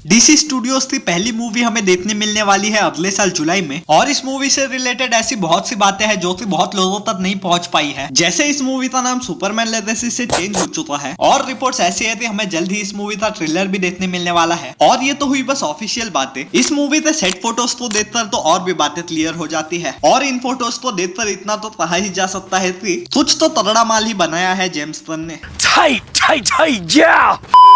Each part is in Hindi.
डीसी स्टूडियोज की पहली मूवी हमें देखने मिलने वाली है अगले साल जुलाई में, और इस मूवी से रिलेटेड ऐसी बहुत सी बातें हैं जो कि बहुत लोगों तक नहीं पहुंच पाई है। जैसे इस मूवी का नाम सुपरमैन लेगेसी से चेंज हो चुका है, और रिपोर्ट्स ऐसी है कि हमें जल्द ही इस मूवी का ट्रेलर भी देखने मिलने वाला है। और ये तो हुई बस ऑफिशियल बातें। इस मूवी के सेट फोटोज को देखकर तो और भी बातें क्लियर हो जाती है, और इन फोटोज को देखकर इतना तो कहा ही जा सकता है कि कुछ तो तगड़ा माल ही बनाया है जेम्स गन ने।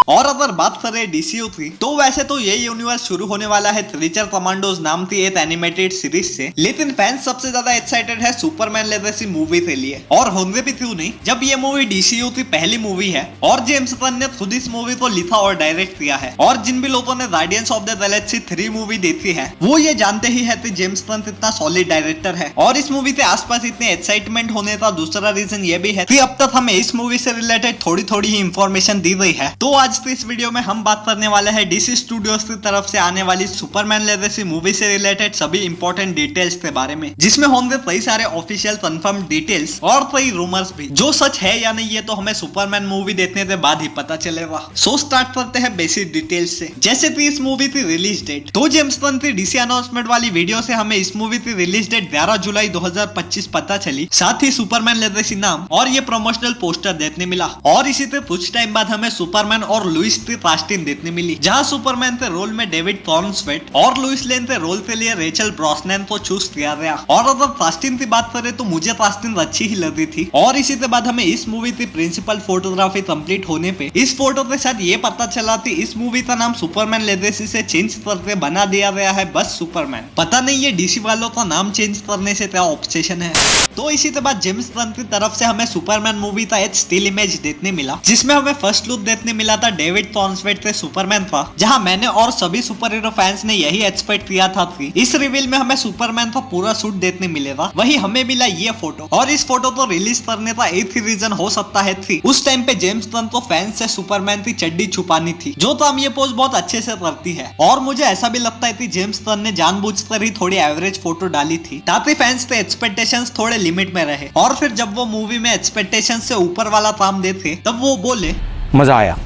और अगर बात करें डीसीयू की, तो वैसे तो ये यूनिवर्स शुरू होने वाला है क्रीचर कमांडोज नाम की एक एनिमेटेड सीरीज से, लेकिन फैंस सबसे ज्यादा एक्साइटेड है सुपरमैन लेगेसी मूवी के लिए। और होंगे भी क्यों नहीं, जब ये मूवी डीसीयू की पहली मूवी है और जेम्स गन ने खुद इस मूवी को लिखा और डायरेक्ट किया है। और जिन भी लोगों ने guardians of the Galaxy 3 movie देखी है, वो ये जानते ही है कि जेम्स गन इतना सॉलिड डायरेक्टर है। और इस मूवी के आसपास इतने एक्साइटमेंट होने का दूसरा रीजन ये भी है कि अब तक हमें इस मूवी से रिलेटेड थोड़ी थोड़ी ही इंफॉर्मेशन दी गई है। तो आज तो इस वीडियो में हम बात करने वाले हैं डीसी स्टूडियोज की तरफ से आने वाली सुपरमैन लेगेसी मूवी से रिलेटेड सभी इंपॉर्टेंट डिटेल्स के बारे में, जिसमें होंगे कई सारे ऑफिशियल कंफर्म डिटेल्स और कई रूमर्स भी। जो सच है या नहीं ये तो हमें सुपरमैन मूवी देखने के बाद ही पता चलेगा। सो स्टार्ट करते हैं बेसिक डिटेल्स से। जैसे कि इस मूवी की रिलीज डेट, तो जेम्स गन की डीसी अनाउंसमेंट वाली वीडियो से हमें इस मूवी की रिलीज डेट 11 जुलाई 2025 पता चली। साथ ही सुपरमैन लेगेसी नाम और ये प्रमोशनल पोस्टर देखने मिला। और इसी से कुछ टाइम बाद हमें सुपरमैन और लुइस की कास्टिंग देखने मिली, जहां सुपरमैन के रोल में डेविड कॉर्नस्वेट और लुइस लेन के रोल के लिए रेचल ब्रॉसनैन को चूज किया गया। और अगर कास्टिंग की बात करें तो मुझे कास्टिंग अच्छी ही लगी थी। और इसी के बाद हमें इस मूवी की प्रिंसिपल फोटोग्राफी कंप्लीट होने पे इस फोटो के साथ ये पता चला कि इस मूवी का नाम सुपरमैन लेगेसी से चेंज करके बना दिया गया है बस सुपरमैन। पता नहीं ये डीसी वालों का नाम चेंज करने से क्या ऑब्सेशन है। तो इसी के बाद जेम्स गन की तरफ से हमें सुपरमैन मूवी का एक स्टिल इमेज देखने मिला, जिसमें हमें फर्स्ट लुक देखने मिला था डेविड कॉर्नस्वेट के सुपरमैन का, जहां मैंने और सभी सुपर हीरो फैंस ने यही एक्सपेक्ट किया था कि इस रिवील में हमें सुपरमैन का पूरा सूट देखने मिलेगा। वही हमें मिला ये फोटो। और इस फोटो को रिलीज करने का एक ही रीजन हो सकता है कि उस टाइम पे जेम्स गन को फैंस से सुपरमैन की चड्डी छुपानी थी, जो काम ये पोज बहुत अच्छे से करती है। और मुझे ऐसा भी लगता है कि जेम्स गन ने जानबूझकर ही थोड़ी एवरेज फोटो डाली थी, ताकि फैंस के एक्सपेक्टेशंस थोड़े लिमिट में रहे। और फिर जब वो मूवी में एक्सपेक्टेशन से ऊपर वाला काम देते, तब वो बोले मजा आया।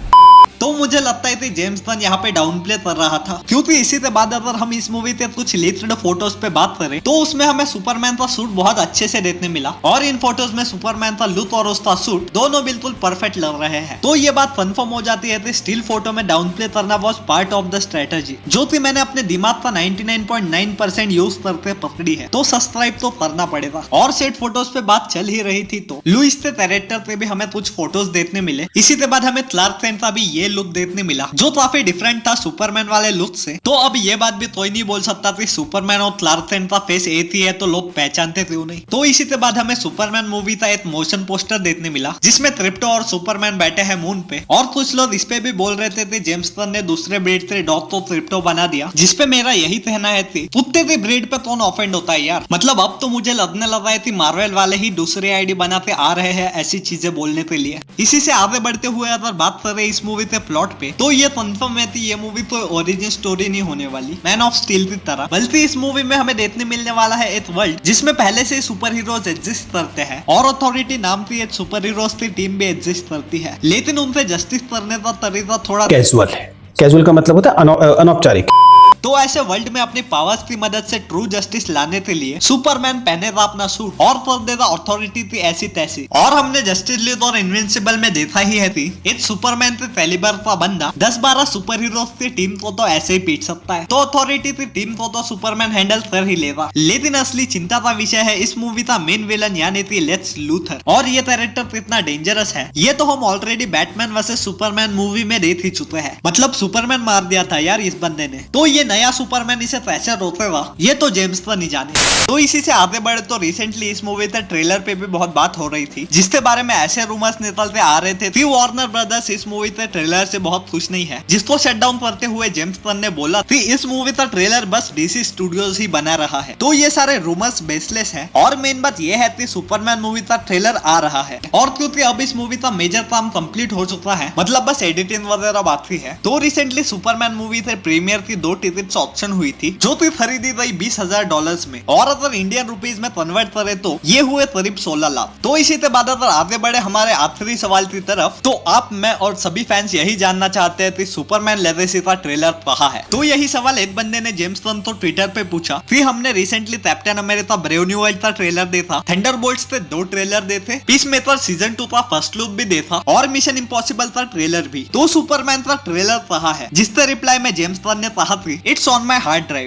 तो मुझे लगता है कि जेम्स गन यहाँ पे डाउन प्ले कर रहा था, क्योंकि इसी के बाद अगर हम इस मूवी के कुछ लीक्ड फोटोज पे बात करें, तो उसमें हमें सुपरमैन का सूट बहुत अच्छे से देखने मिला। और इन फोटोज में सुपरमैन का लुक और उसका सूट दोनों बिल्कुल परफेक्ट लग रहे हैं। तो ये बात कंफर्म हो जाती है कि स्टिल फोटो में डाउन प्ले करना was part of the strategy, जो कि मैंने अपने दिमाग का 99.9% यूज करके पकड़ी है। तो सब्सक्राइब तो करना पड़ेगा। और सेट फोटोज पे बात चल ही रही थी, तो लुइस के कैरेक्टर पे भी हमें कुछ फोटोज देखने मिले। इसी के बाद हमें क्लार्क केंट का भी ये लुक देखने मिला, जो काफी डिफरेंट था सुपरमैन वाले लुक से। तो अब ये बात भी कोई नहीं बोल सकता कि सुपरमैन और क्लार्क केंट का फेस एक ही है, तो लोग पहचानते क्यों नहीं। तो इसी के बाद हमें सुपरमैन मूवी का एक मोशन पोस्टर देखने मिला, जिसमें क्रिप्टो और सुपरमैन बैठे हैं मून पे। और कुछ लोग इस पे भी बोल रहे थे कि जेम्स गन ने दूसरे ब्रीड के डॉग को क्रिप्टो बना दिया, जिसपे मेरा यही कहना है कि कुत्ते की ब्रीड पे कौन ऑफेंड होता है यार। मतलब अब तो मुझे लगने लगा है कि मार्वल वाले ही दूसरे आईडी बनाते आ रहे हैं ऐसी चीजें बोलने के लिए। इसी से आगे बढ़ते हुए अगर बात कर रहे इस मूवी के प्लॉट पे, तो ये कंफर्म है कि ये मूवी कोई ओरिजिन स्टोरी नहीं होने वाली मैन ऑफ स्टील की तरह, बल्कि इस मूवी में हमें देखने मिलने वाला है एक वर्ल्ड जिसमें पहले से सुपर हीरोज एग्जिस्ट करते हैं, और अथॉरिटी नाम की एक सुपर हीरोज की टीम भी एग्जिस्ट करती है। लेकिन उनसे जस्टिस करने का तरीका थोड़ा कैजुअल है। कैजुअल का मतलब होता है अनौपचारिक। तो ऐसे वर्ल्ड में अपनी पावर्स की मदद से ट्रू जस्टिस लाने के लिए सुपरमैन पहनेगा अपना सूट और कर देगा अथॉरिटी की ऐसी तैसी। और हमने जस्टिस लीग और इनविंसिबल में देखा ही है कि एक सुपरमैन के कैलिबर का बंदा 10-12 सुपर हीरोज की टीम को तो ऐसे ही पीट सकता है, तो अथॉरिटी की टीम को तो सुपरमैन हैंडल कर ही लेगा। लेकिन असली चिंता का विषय है इस मूवी का मेन विलन यानी कि लेक्स लूथर। और ये कैरेक्टर कितना डेंजरस है ये तो हम already Batman versus Superman movie में देख ही चुके हैं। मतलब सुपरमैन मार दिया था यार इस बंदे ने। तो ये नया सुपरमैन इसे कैसे रोकेगा ये तो जेम्स गन नहीं जाने। तो इसी से आगे बढ़े तो रिसेंटली इस मूवी के ट्रेलर पे भी बहुत बात हो रही थी, जिसके बारे में ऐसे रूमर्स निकलते आ रहे थे कि वार्नर ब्रदर्स इस मूवी के ट्रेलर से बहुत खुश नहीं है, जिसको शट डाउन करते हुए जेम्स गन ने बोला कि इस मूवी का ट्रेलर बस डीसी स्टूडियोज ही बना रहा है। तो ये सारे रूमर्स बेसलेस है, और मेन बात ये है कि सुपरमैन मूवी का ट्रेलर आ रहा है, और क्योंकि अब इस मूवी का मेजर काम कंप्लीट हो चुका है, मतलब बस एडिटिंग वगैरह बाकी है, तो रिसेंटली सुपरमैन मूवी से प्रीमियर की 2 टिकट टिकट्स ऑप्शन हुई थी, जो थी खरीदी गई $20,000 में, और अगर इंडियन रुपीज में कन्वर्ट करे तो ये हुए करीब 16 लाख। तो इसी के बाद अगर आगे बढ़े हमारे आखिरी सवाल की तरफ, तो आप, मैं और सभी फैंस यही जानना चाहते हैं कि सुपरमैन लेगेसी का ट्रेलर कहाँ है। तो यही सवाल एक बंदे ने जेम्स गन को ट्विटर पे पूछा। फिर हमने recently captain America brave new world का ट्रेलर देखा, थंडरबोल्ट्स के 2 ट्रेलर देखे, पीसमेकर सीजन 2 का फर्स्ट लुक भी देखा, और मिशन इम्पॉसिबल का ट्रेलर भी। तो सुपरमैन का ट्रेलर कहाँ है, जिसके रिप्लाई में जेम्स गन ने कहा थी, it's on my hard drive.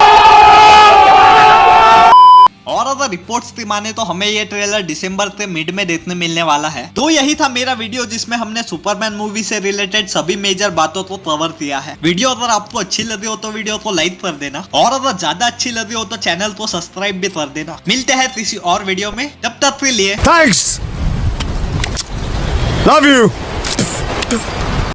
और अगर रिपोर्ट्स की माने तो हमें ये ट्रेलर दिसंबर के मिड में देखने मिलने वाला है। तो यही था मेरा वीडियो, जिसमें हमने सुपरमैन मूवी से रिलेटेड सभी मेजर बातों को कवर किया है। वीडियो अगर आपको अच्छी लगी हो तो वीडियो को लाइक कर देना, और अगर ज्यादा अच्छी लगी हो तो चैनल को सब्सक्राइब भी कर देना। मिलते हैं किसी और वीडियो में, तब तक के लिए थैंक्स, लव यू।